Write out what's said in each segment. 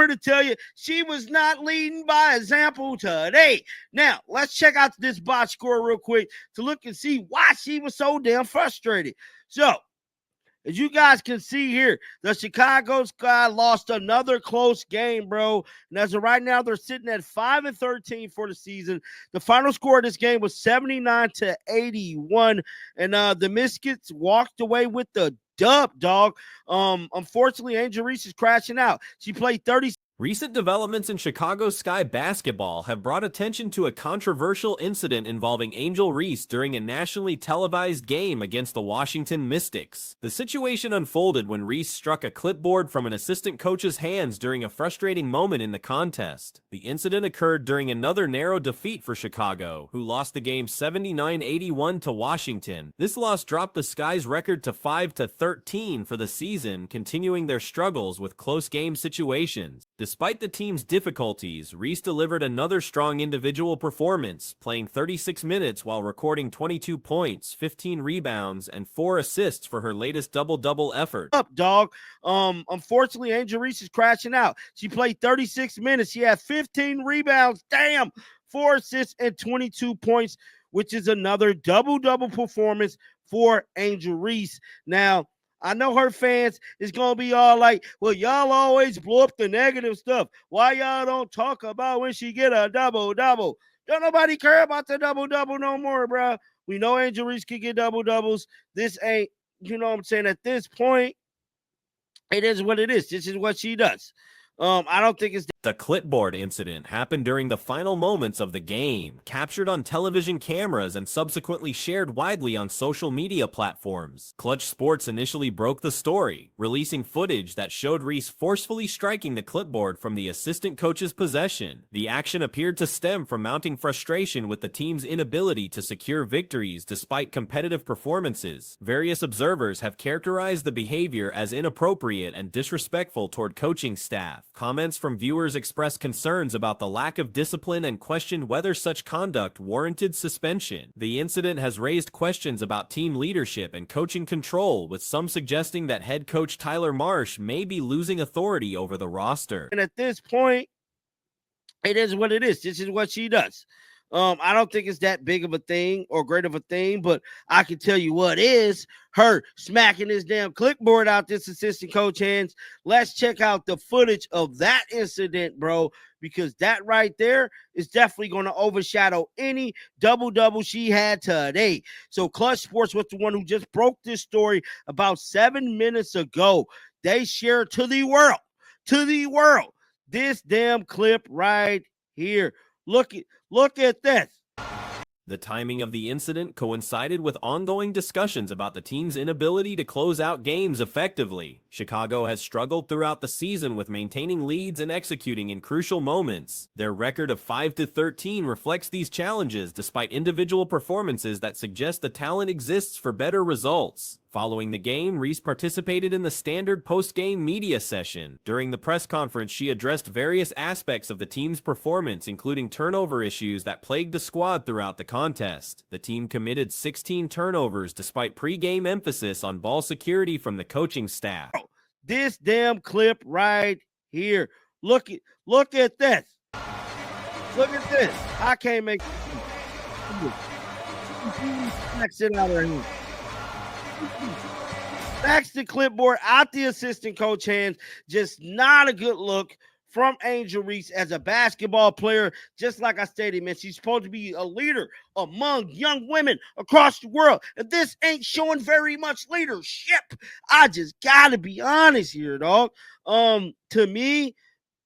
here to tell you she was not leading by example today. Now, let's check out this box score real quick to look and see why she was so damn frustrated. So, as you guys can see here, the Chicago Sky lost another close game, bro. And as of right now, they're sitting at 5-13 for the season. The final score of this game was 79-81. And the Mystics walked away with the dub, dog. Unfortunately, Angel Reese is crashing out. She played 30. Recent developments in Chicago Sky basketball have brought attention to a controversial incident involving Angel Reese during a nationally televised game against the Washington Mystics. The situation unfolded when Reese struck a clipboard from an assistant coach's hands during a frustrating moment in the contest. The incident occurred during another narrow defeat for Chicago, who lost the game 79-81 to Washington. This loss dropped the Sky's record to 5-13 for the season, continuing their struggles with close game situations. Despite the team's difficulties, Reese delivered another strong individual performance, playing 36 minutes while recording 22 points, 15 rebounds, and 4 assists for her latest double-double effort. Up, dog. Unfortunately, Angel Reese is crashing out. She played 36 minutes. She had 15 rebounds, 4 assists, and 22 points, which is another double-double performance for Angel Reese. Now, I know her fans is going to be all like, well, y'all always blow up the negative stuff. Why y'all don't talk about when she get a double-double? Don't nobody care about the double-double no more, bro. We know Angel Reese can get double-doubles. This ain't, you know what I'm saying? At this point, it is what it is. This is what she does. I don't think it's... The clipboard incident happened during the final moments of the game, captured on television cameras and subsequently shared widely on social media platforms. Clutch Sports initially broke the story, releasing footage that showed Reese forcefully striking the clipboard from the assistant coach's possession. The action appeared to stem from mounting frustration with the team's inability to secure victories despite competitive performances. Various observers have characterized the behavior as inappropriate and disrespectful toward coaching staff. Comments from viewers expressed concerns about the lack of discipline and questioned whether such conduct warranted suspension. The incident has raised questions about team leadership and coaching control, with some suggesting that head coach Tyler Marsh may be losing authority over the roster. And at this point, it is what it is. This is what she does. I don't think it's that big of a thing or great of a thing, but I can tell you what is her smacking this damn clipboard out this assistant coach hands. Let's check out the footage of that incident, bro, because that right there is definitely going to overshadow any double-double she had today. So Clutch Sports was the one who just broke this story about 7 minutes ago. They shared to the world, this damn clip right here. Look at this. The timing of the incident coincided with ongoing discussions about the team's inability to close out games effectively. Chicago has struggled throughout the season with maintaining leads and executing in crucial moments. Their record of 5-13 reflects these challenges despite individual performances that suggest the talent exists for better results. Following the game, Reese participated in the standard post-game media session. During the press conference, she addressed various aspects of the team's performance, including turnover issues that plagued the squad throughout the contest. The team committed 16 turnovers despite pre-game emphasis on ball security from the coaching staff. This damn clip right here. Look at this. Look at this. I can't make it out of here. Backs the clipboard out the assistant coach hands. Just not a good look from Angel Reese as a basketball player. Just like I stated, man, she's supposed to be a leader among young women across the world. And this ain't showing very much leadership. I just gotta be honest here, dog. To me,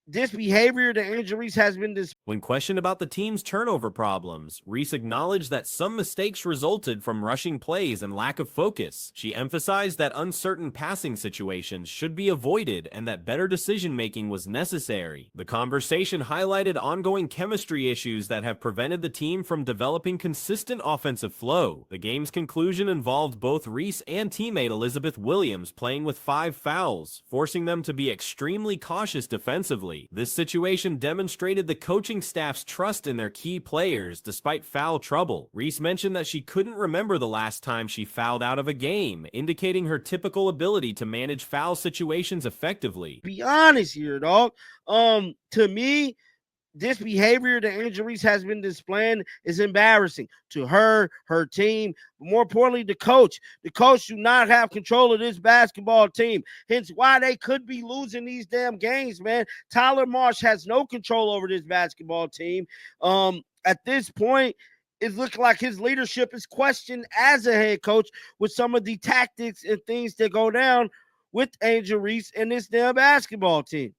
this behavior that Angel Reese has been this. When questioned about the team's turnover problems, Reese acknowledged that some mistakes resulted from rushing plays and lack of focus. She emphasized that uncertain passing situations should be avoided and that better decision-making was necessary. The conversation highlighted ongoing chemistry issues that have prevented the team from developing consistent offensive flow. The game's conclusion involved both Reese and teammate Elizabeth Williams playing with 5 fouls, forcing them to be extremely cautious defensively. This situation demonstrated the coaching coaching staff's trust in their key players despite foul trouble. Reese mentioned that she couldn't remember the last time she fouled out of a game, indicating her typical ability to manage foul situations effectively. Be honest here, dog. To me, this behavior that Angel Reese has been displaying is embarrassing to her, her team, but more importantly, the coach. The coach do not have control of this basketball team, hence why they could be losing these damn games, man. Tyler Marsh has no control over this basketball team. At this point, it looks like his leadership is questioned as a head coach with some of the tactics and things that go down with Angel Reese and this damn basketball team.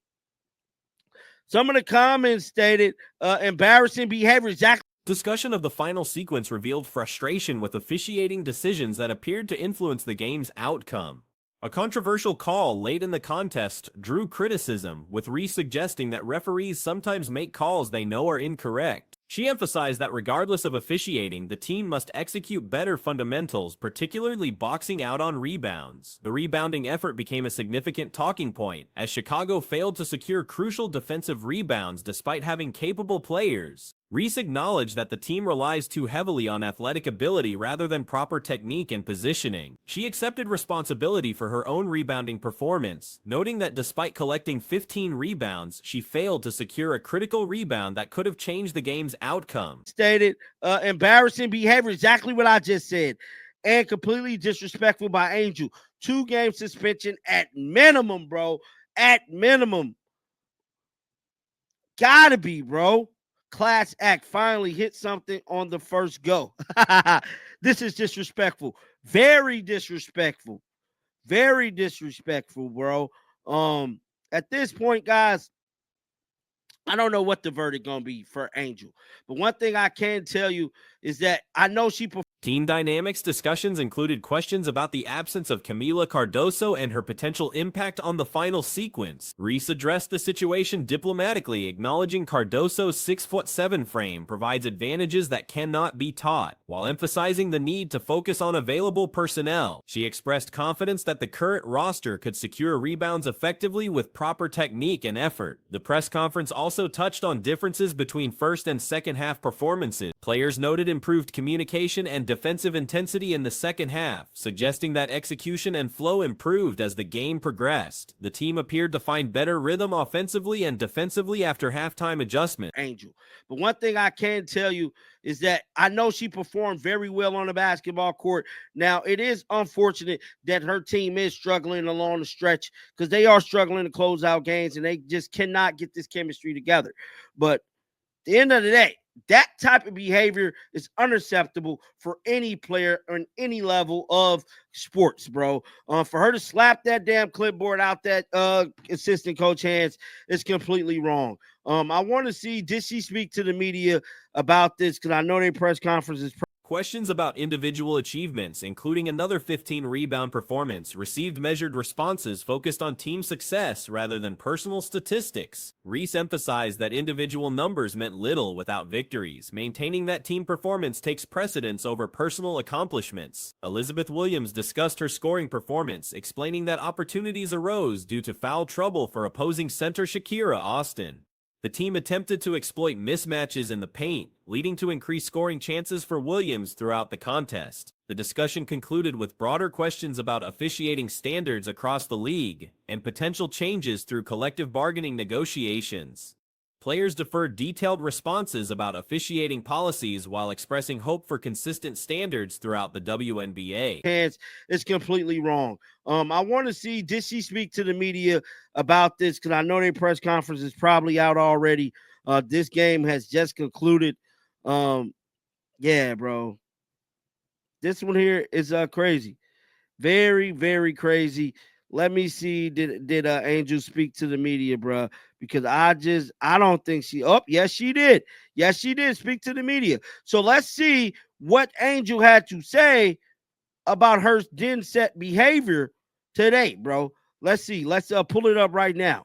Some of the comments stated embarrassing behavior. Exactly. Discussion of the final sequence revealed frustration with officiating decisions that appeared to influence the game's outcome. A controversial call late in the contest drew criticism, with Reese suggesting that referees sometimes make calls they know are incorrect. She emphasized that regardless of officiating, the team must execute better fundamentals, particularly boxing out on rebounds. The rebounding effort became a significant talking point, as Chicago failed to secure crucial defensive rebounds despite having capable players. Reese acknowledged that the team relies too heavily on athletic ability rather than proper technique and positioning. She accepted responsibility for her own rebounding performance, noting that despite collecting 15 rebounds, she failed to secure a critical rebound that could have changed the game's outcome. Stated embarrassing behavior, exactly what I just said, and completely disrespectful by Angel. 2-game suspension at minimum, bro. At minimum. Gotta be, bro. Class act finally hit something on the first go. This is disrespectful. Very disrespectful. Very disrespectful, bro. At this point, guys, I don't know what the verdict gonna be for Angel. But one thing I can tell you is that I know she Team dynamics discussions included questions about the absence of Camila Cardoso and her potential impact on the final sequence. Reese addressed the situation diplomatically, acknowledging Cardoso's 6'7" frame provides advantages that cannot be taught, while emphasizing the need to focus on available personnel. She expressed confidence that the current roster could secure rebounds effectively with proper technique and effort. The press conference also touched on differences between first and second half performances. Players noted improved communication and defensive intensity in the second half, suggesting that execution and flow improved as the game progressed. The team appeared to find better rhythm offensively and defensively after halftime adjustment. Angel. But one thing I can tell you is that I know she performed very well on the basketball court. Now, it is unfortunate that her team is struggling along the stretch because they are struggling to close out games and they just cannot get this chemistry together. But at the end of the day, that type of behavior is unacceptable for any player on any level of sports, bro. For her to slap that damn clipboard out that assistant coach hands is completely wrong. I want to see, did she speak to the media about this? Because I know their press conferences. Questions about individual achievements, including another 15-rebound performance, received measured responses focused on team success rather than personal statistics. Reese emphasized that individual numbers meant little without victories, maintaining that team performance takes precedence over personal accomplishments. Elizabeth Williams discussed her scoring performance, explaining that opportunities arose due to foul trouble for opposing center Shakira Austin. The team attempted to exploit mismatches in the paint, leading to increased scoring chances for Williams throughout the contest. The discussion concluded with broader questions about officiating standards across the league and potential changes through collective bargaining negotiations. Players deferred detailed responses about officiating policies while expressing hope for consistent standards throughout the WNBA. It's completely wrong. I want to see, did she speak to the media about this? Because I know their press conference is probably out already. This game has just concluded. Yeah, bro. This one here is crazy. Very, very crazy. Let me see. Did Angel speak to the media, bro? Because I don't think she. Oh, yes, she did. Yes, she did speak to the media. So let's see what Angel had to say about her den set behavior today, bro. Let's see. Let's pull it up right now.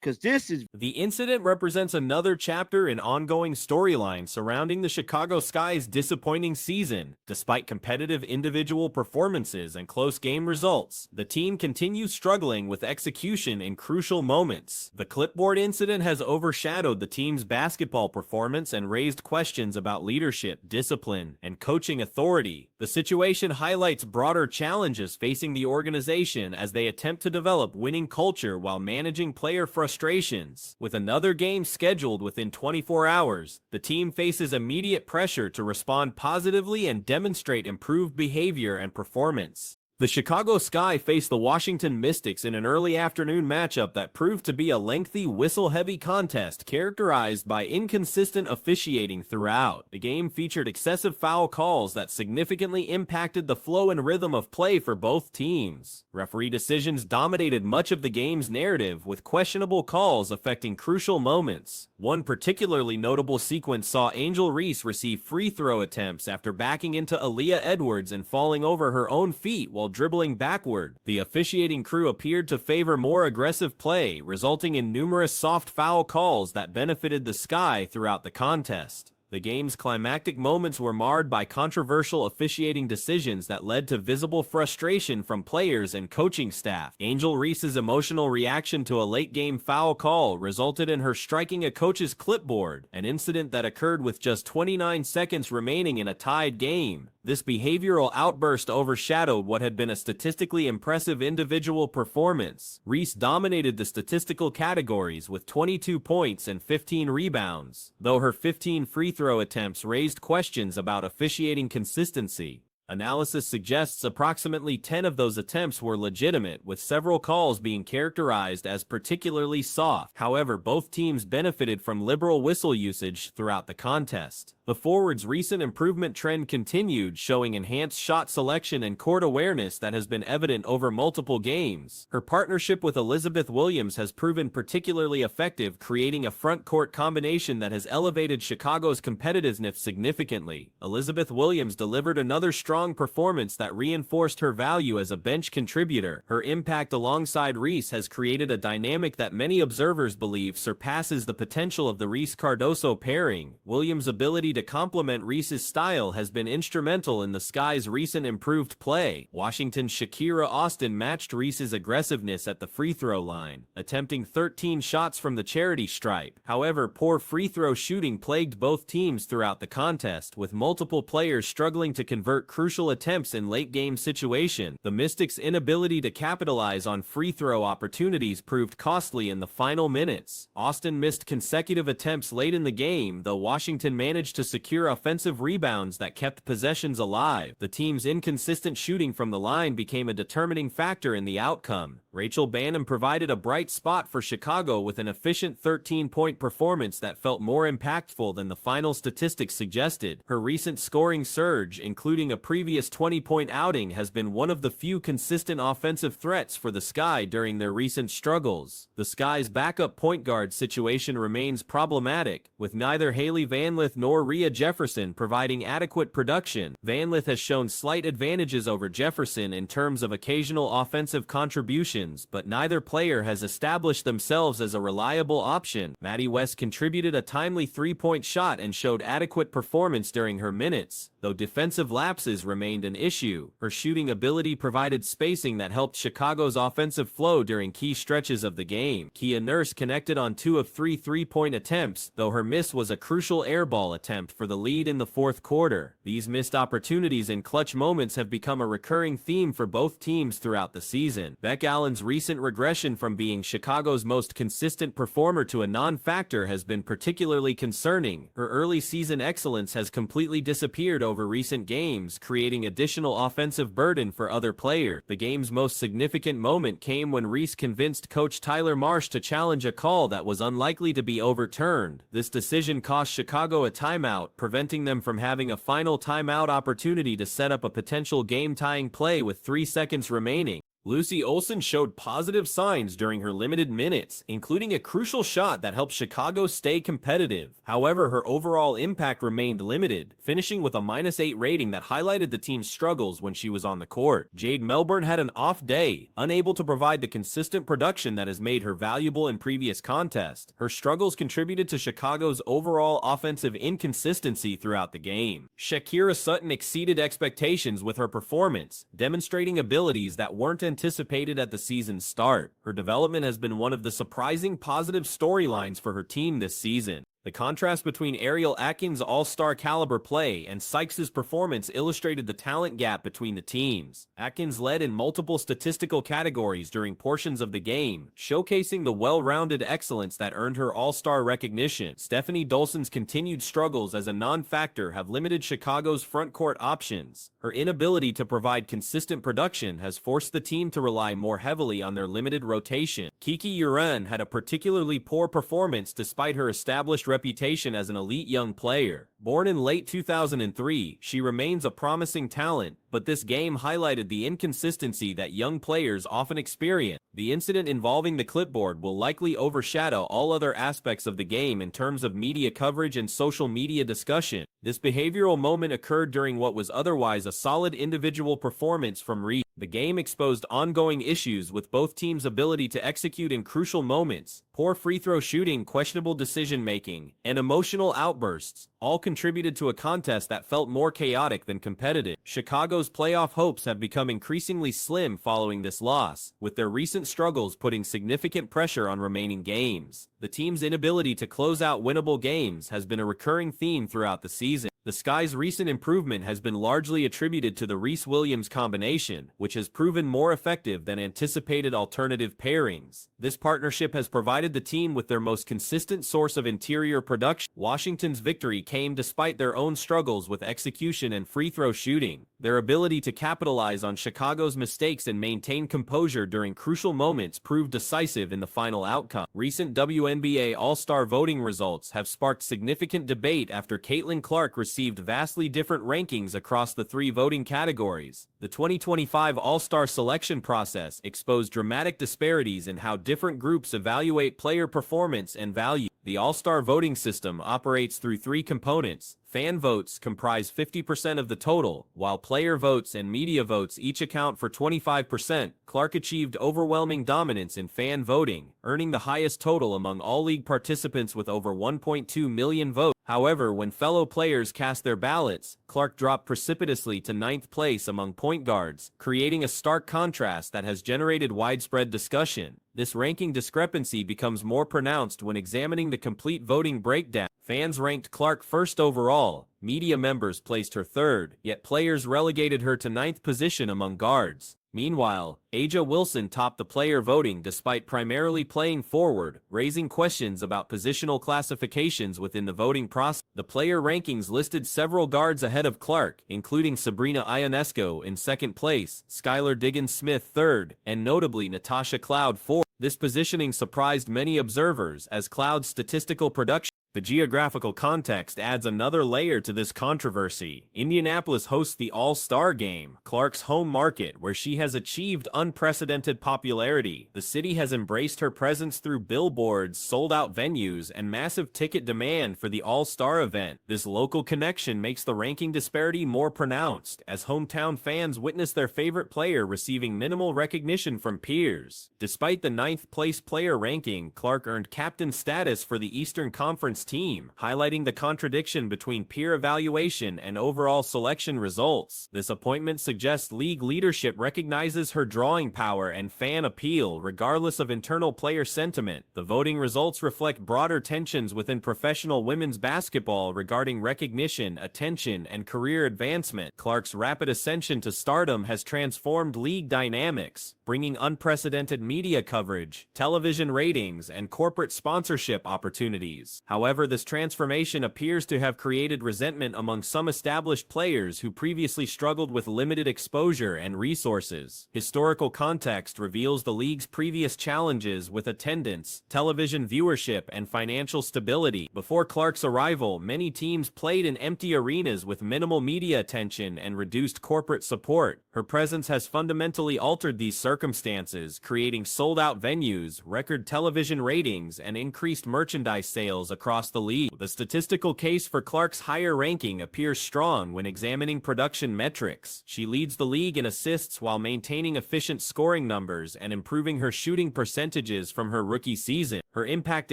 because this is The incident represents another chapter in ongoing storyline surrounding the Chicago Sky's disappointing season. Despite competitive individual performances and close game results, the team continues struggling with execution in crucial moments. The Clipboard incident has overshadowed the team's basketball performance and raised questions about leadership, discipline, and coaching authority. The situation highlights broader challenges facing the organization as they attempt to develop winning culture while managing player frustrations. With another game scheduled within 24 hours, the team faces immediate pressure to respond positively and demonstrate improved behavior and performance. The Chicago Sky faced the Washington Mystics in an early afternoon matchup that proved to be a lengthy, whistle-heavy contest characterized by inconsistent officiating throughout. The game featured excessive foul calls that significantly impacted the flow and rhythm of play for both teams. Referee decisions dominated much of the game's narrative, with questionable calls affecting crucial moments. One particularly notable sequence saw Angel Reese receive free throw attempts after backing into Aaliyah Edwards and falling over her own feet while dribbling backward. The officiating crew appeared to favor more aggressive play, resulting in numerous soft foul calls that benefited the Sky throughout the contest. The game's climactic moments were marred by controversial officiating decisions that led to visible frustration from players and coaching staff. Angel Reese's emotional reaction to a late-game foul call resulted in her striking a coach's clipboard, an incident that occurred with just 29 seconds remaining in a tied game. This behavioral outburst overshadowed what had been a statistically impressive individual performance. Reese dominated the statistical categories with 22 points and 15 rebounds, though her 15 free throw attempts raised questions about officiating consistency. Analysis suggests approximately 10 of those attempts were legitimate, with several calls being characterized as particularly soft. However, both teams benefited from liberal whistle usage throughout the contest. The forward's recent improvement trend continued, showing enhanced shot selection and court awareness that has been evident over multiple games. Her partnership with Elizabeth Williams has proven particularly effective, creating a front-court combination that has elevated Chicago's competitiveness significantly. Elizabeth Williams delivered another strong performance that reinforced her value as a bench contributor. Her impact alongside Reese has created a dynamic that many observers believe surpasses the potential of the Reese-Cardoso pairing. Williams' ability to complement Reese's style has been instrumental in the Sky's recent improved play. Washington's Shakira Austin matched Reese's aggressiveness at the free throw line, attempting 13 shots from the charity stripe. However, poor free throw shooting plagued both teams throughout the contest, with multiple players struggling to convert crucial attempts in late-game situations. The Mystics' inability to capitalize on free throw opportunities proved costly in the final minutes. Austin missed consecutive attempts late in the game, though Washington managed to secure offensive rebounds that kept possessions alive. The team's inconsistent shooting from the line became a determining factor in the outcome. Rachel Banham provided a bright spot for Chicago with an efficient 13-point performance that felt more impactful than the final statistics suggested. Her recent scoring surge, including a previous 20-point outing, has been one of the few consistent offensive threats for the Sky during their recent struggles. The Sky's backup point guard situation remains problematic, with neither Haley VanLith nor Rhea Jefferson providing adequate production. VanLith has shown slight advantages over Jefferson in terms of occasional offensive contributions, but neither player has established themselves as a reliable option. Maddie West contributed a timely three-point shot and showed adequate performance during her minutes, though defensive lapses remained an issue. Her shooting ability provided spacing that helped Chicago's offensive flow during key stretches of the game. Kia Nurse connected on 2 of 3 three-point attempts, though her miss was a crucial airball attempt for the lead in the fourth quarter. These missed opportunities in clutch moments have become a recurring theme for both teams throughout the season. Beck Allen's recent regression from being Chicago's most consistent performer to a non-factor has been particularly concerning. Her early season excellence has completely disappeared over recent games, creating additional offensive burden for other players. The game's most significant moment came when Reese convinced coach Tyler Marsh to challenge a call that was unlikely to be overturned. This decision cost Chicago a timeout, preventing them from having a final timeout opportunity to set up a potential game-tying play with 3 seconds remaining. Lucy Olsen showed positive signs during her limited minutes, including a crucial shot that helped Chicago stay competitive. However, her overall impact remained limited, finishing with a -8 rating that highlighted the team's struggles when she was on the court. Jade Melbourne had an off day, unable to provide the consistent production that has made her valuable in previous contests. Her struggles contributed to Chicago's overall offensive inconsistency throughout the game. Shakira Sutton exceeded expectations with her performance, demonstrating abilities that weren't anticipated at the season's start. Her development has been one of the surprising positive storylines for her team this season. The contrast between Ariel Atkins' all-star caliber play and Sykes' performance illustrated the talent gap between the teams. Atkins led in multiple statistical categories during portions of the game, showcasing the well-rounded excellence that earned her all-star recognition. Stephanie Dolson's continued struggles as a non-factor have limited Chicago's front-court options. Her inability to provide consistent production has forced the team to rely more heavily on their limited rotation. Kiki Uren had a particularly poor performance despite her established reputation as an elite young player. Born in late 2003, she remains a promising talent, but this game highlighted the inconsistency that young players often experience. The incident involving the clipboard will likely overshadow all other aspects of the game in terms of media coverage and social media discussion. This behavioral moment occurred during what was otherwise a solid individual performance from Reed. The game exposed ongoing issues with both teams' ability to execute in crucial moments. Poor free throw shooting, questionable decision-making, and emotional outbursts all contributed to a contest that felt more chaotic than competitive. Chicago's playoff hopes have become increasingly slim following this loss, with their recent struggles putting significant pressure on remaining games. The team's inability to close out winnable games has been a recurring theme throughout the season. The Sky's recent improvement has been largely attributed to the Reese-Williams combination, which has proven more effective than anticipated alternative pairings. This partnership has provided the team with their most consistent source of interior production. Washington's victory came despite their own struggles with execution and free throw shooting. Their ability to capitalize on Chicago's mistakes and maintain composure during crucial moments proved decisive in the final outcome. Recent WNBA All-Star voting results have sparked significant debate after Caitlin Clark received vastly different rankings across the three voting categories. The 2025 All-Star selection process exposed dramatic disparities in how different groups evaluate player performance and value. The All-Star voting system operates through three components. Fan votes comprise 50% of the total, while player votes and media votes each account for 25%. Clark achieved overwhelming dominance in fan voting, earning the highest total among all league participants with over 1.2 million votes. However, when fellow players cast their ballots, Clark dropped precipitously to 9th place among point guards, creating a stark contrast that has generated widespread discussion. This ranking discrepancy becomes more pronounced when examining the complete voting breakdown. Fans ranked Clark first overall, media members placed her third, yet players relegated her to 9th position among guards. Meanwhile, A'ja Wilson topped the player voting despite primarily playing forward, raising questions about positional classifications within the voting process. The player rankings listed several guards ahead of Clark, including Sabrina Ionesco in 2nd place, Skylar Diggins-Smith 3rd, and notably Natasha Cloud 4th. This positioning surprised many observers as Cloud's statistical production. The geographical context adds another layer to this controversy. Indianapolis hosts the All-Star Game, Clark's home market, where she has achieved unprecedented popularity. The city has embraced her presence through billboards, sold-out venues, and massive ticket demand for the All-Star event. This local connection makes the ranking disparity more pronounced, as hometown fans witness their favorite player receiving minimal recognition from peers. Despite the 9th-place player ranking, Clark earned captain status for the Eastern Conference team, highlighting the contradiction between peer evaluation and overall selection results. This appointment suggests league leadership recognizes her drawing power and fan appeal regardless of internal player sentiment. The voting results reflect broader tensions within professional women's basketball regarding recognition, attention, and career advancement. Clark's rapid ascension to stardom has transformed league dynamics, bringing unprecedented media coverage, television ratings, and corporate sponsorship opportunities. However, However, this transformation appears to have created resentment among some established players who previously struggled with limited exposure and resources. Historical context reveals the league's previous challenges with attendance, television viewership, and financial stability. Before Clark's arrival, many teams played in empty arenas with minimal media attention and reduced corporate support. Her presence has fundamentally altered these circumstances, creating sold-out venues, record television ratings, and increased merchandise sales across the league. The statistical case for Clark's higher ranking appears strong when examining production metrics. She leads the league in assists while maintaining efficient scoring numbers and improving her shooting percentages from her rookie season. Her impact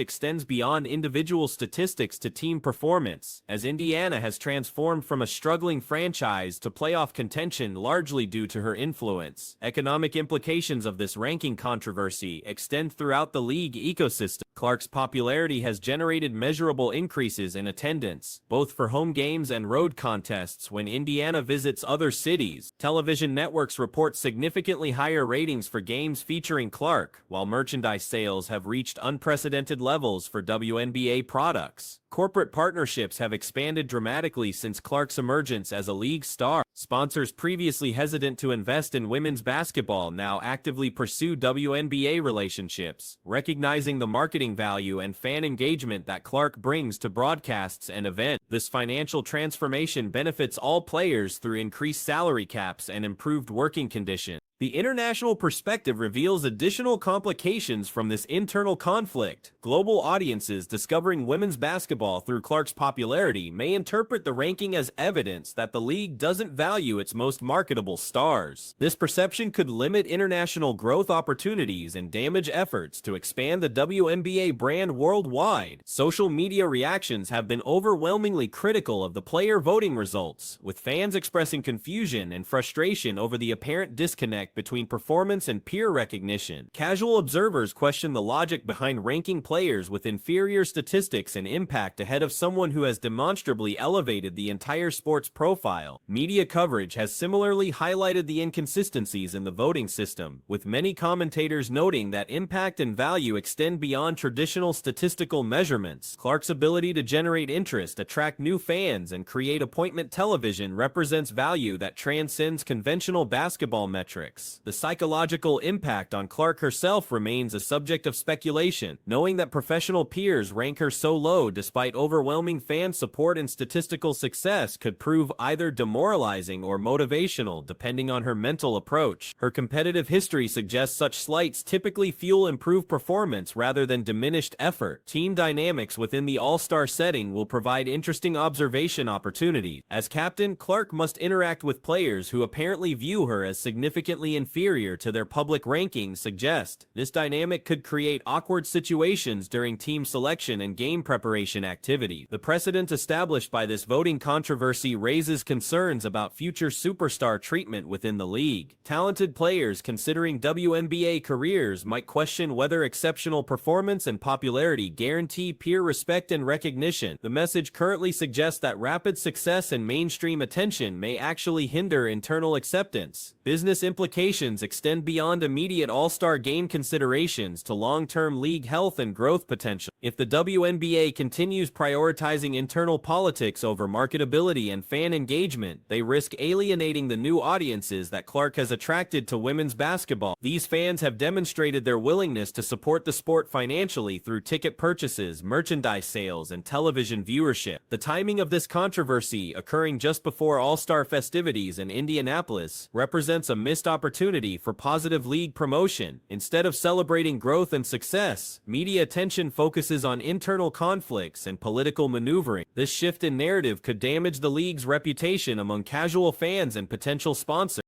extends beyond individual statistics to team performance, as Indiana has transformed from a struggling franchise to playoff contention largely due to her influence. Economic implications of this ranking controversy extend throughout the league ecosystem. Clark's popularity has generated measurable increases in attendance, both for home games and road contests when Indiana visits other cities. Television networks report significantly higher ratings for games featuring Clark, while merchandise sales have reached unprecedented levels for WNBA products. Corporate partnerships have expanded dramatically since Clark's emergence as a league star. Sponsors previously hesitant to invest in women's basketball now actively pursue WNBA relationships, recognizing the marketing value and fan engagement that Clark brings to broadcasts and events. This financial transformation benefits all players through increased salary caps and improved working conditions. The international perspective reveals additional complications from this internal conflict. Global audiences discovering women's basketball through Clark's popularity may interpret the ranking as evidence that the league doesn't value its most marketable stars. This perception could limit international growth opportunities and damage efforts to expand the WNBA brand worldwide. Social media reactions have been overwhelmingly critical of the player voting results, with fans expressing confusion and frustration over the apparent disconnect between performance and peer recognition. Casual observers question the logic behind ranking players with inferior statistics and impact ahead of someone who has demonstrably elevated the entire sport's profile. Media coverage has similarly highlighted the inconsistencies in the voting system, with many commentators noting that impact and value extend beyond traditional statistical measurements. Clark's ability to generate interest, attract new fans, and create appointment television represents value that transcends conventional basketball metrics. The psychological impact on Clark herself remains a subject of speculation, knowing that professional peers rank her so low despite overwhelming fan support and statistical success could prove either demoralizing or motivational depending on her mental approach. Her competitive history suggests such slights typically fuel improved performance rather than diminished effort. Team dynamics within the all-star setting will provide interesting observation opportunities. As captain, Clark must interact with players who apparently view her as significantly inferior to their public rankings suggest. This dynamic could create awkward situations during team selection and game preparation activity. The precedent established by this voting controversy raises concerns about future superstar treatment within the league. Talented players considering WNBA careers might question whether exceptional performance and popularity guarantee peer respect and recognition. The message currently suggests that rapid success and mainstream attention may actually hinder internal acceptance. Business implications extend beyond immediate all-star game considerations to long-term league health and growth potential. If the WNBA continues prioritizing internal politics over marketability and fan engagement, they risk alienating the new audiences that Clark has attracted to women's basketball. These fans have demonstrated their willingness to support the sport financially through ticket purchases, merchandise sales, and television viewership. The timing of this controversy, occurring just before All-Star festivities in Indianapolis, represents a missed opportunity for positive league promotion. Instead of celebrating growth and success, media attention focuses on internal conflicts and political maneuvering. This shift in narrative could damage the league's reputation among casual fans and potential sponsors.